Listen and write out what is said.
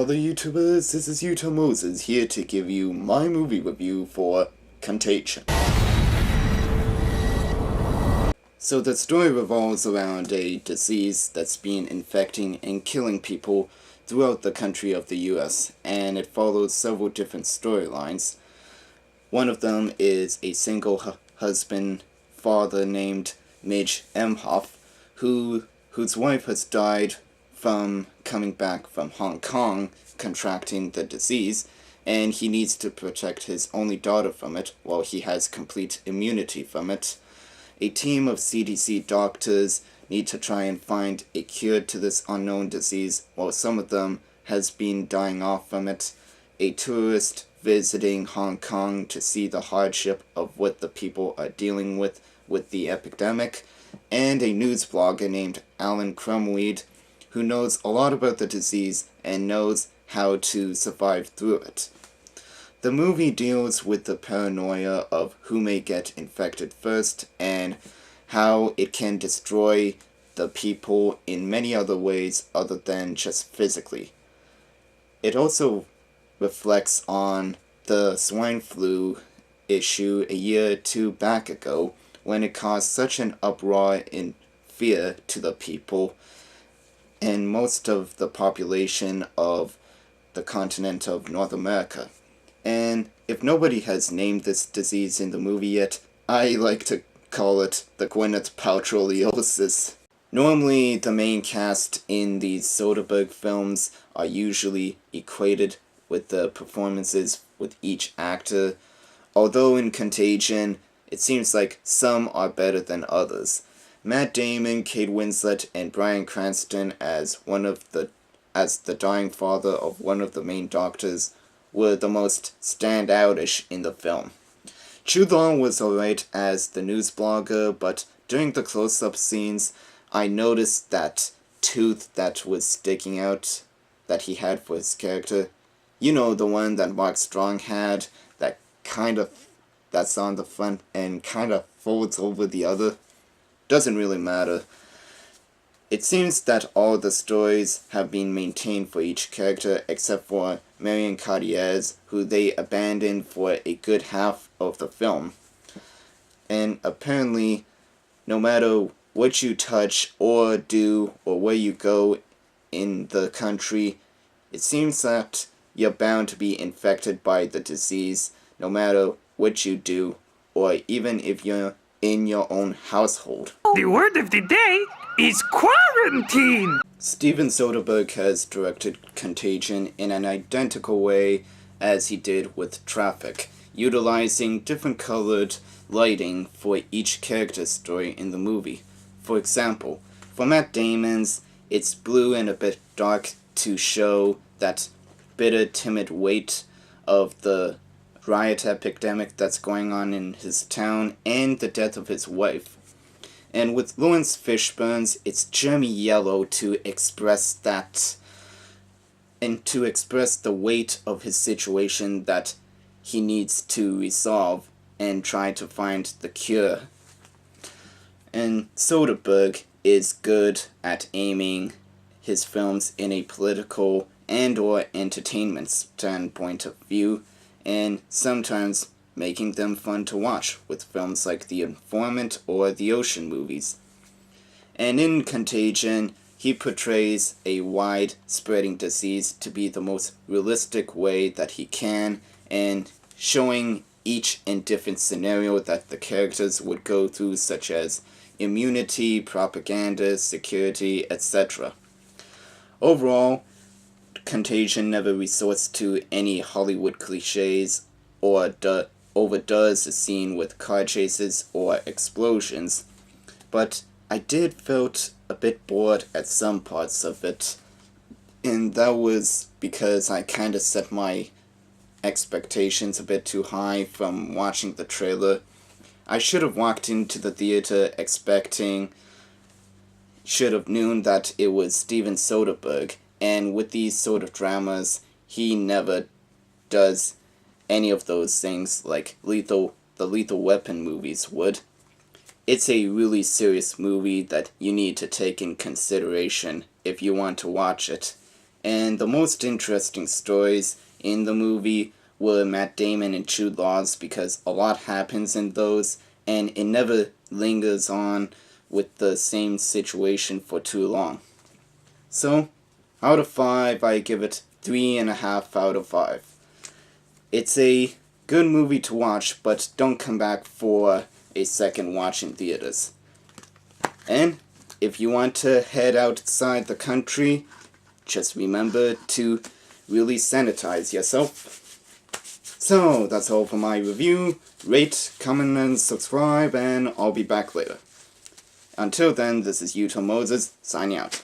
fellow YouTubers, this is Utah Moses here to give you my movie review for Contagion. So the story revolves around a disease that's been infecting and killing people throughout the country of the US, and it follows several different storylines. One of them is a single husband father named Midge Emhoff, whose wife has died from coming back from Hong Kong, contracting the disease, and he needs to protect his only daughter from it while he has complete immunity from it. A team of CDC doctors need to try and find a cure to this unknown disease while some of them has been dying off from it. A tourist visiting Hong Kong to see the hardship of what the people are dealing with the epidemic, and a news blogger named Alan Crumweed who knows a lot about the disease and knows how to survive through it. The movie deals with the paranoia of who may get infected first and how it can destroy the people in many other ways other than just physically. It also reflects on the swine flu issue a year or two back ago when it caused such an uproar and fear to the people and most of the population of the continent of North America. And if nobody has named this disease in the movie yet, I like to call it the Gwyneth Paltrowliosis. Normally, the main cast in these Soderbergh films are usually equated with the performances with each actor, although in Contagion, it seems like some are better than others. Matt Damon, Kate Winslet, and Bryan Cranston as the dying father of one of the main doctors were the most standoutish in the film. Jude Law was alright as the news blogger, but during the close-up scenes, I noticed that tooth that was sticking out that he had for his character. You know, the one that Mark Strong had, that's on the front and kind of folds over the other. Doesn't really matter. It seems that all the stories have been maintained for each character except for Marion Cotillard, who they abandoned for a good half of the film. And apparently, no matter what you touch or do or where you go in the country, it seems that you're bound to be infected by the disease no matter what you do, or even if you're in your own household. The word of the day is quarantine! Steven Soderbergh has directed Contagion in an identical way as he did with Traffic, utilizing different colored lighting for each character's story in the movie. For example, for Matt Damon's, it's blue and a bit dark to show that bitter, timid weight of the riot epidemic that's going on in his town and the death of his wife. And with Lawrence Fishburne's, it's germy yellow to express that, and to express the weight of his situation that he needs to resolve and try to find the cure. And Soderbergh is good at aiming his films in a political and or entertainment standpoint of view, and sometimes making them fun to watch with films like The Informant or the Ocean movies. And in Contagion, he portrays a wide-spreading disease to be the most realistic way that he can, and showing each and different scenario that the characters would go through, such as immunity, propaganda, security, etc. Overall, Contagion never resorts to any Hollywood cliches or overdoes a scene with car chases or explosions, but I did felt a bit bored at some parts of it, and that was because I kind of set my expectations a bit too high from watching the trailer. I should have walked into the theater should have known that it was Steven Soderbergh, and with these sort of dramas, he never does any of those things like the Lethal Weapon movies would. It's a really serious movie that you need to take in consideration if you want to watch it, And the most interesting stories in the movie were Matt Damon and Jude Law's, because a lot happens in those, and it never lingers on with the same situation for too long. So, out of 5, I give it 3.5 out of 5. It's a good movie to watch, but don't come back for a second watch in theaters. And if you want to head outside the country, just remember to really sanitize yourself. So, that's all for my review. Rate, comment, and subscribe, and I'll be back later. Until then, this is Utah Moses, signing out.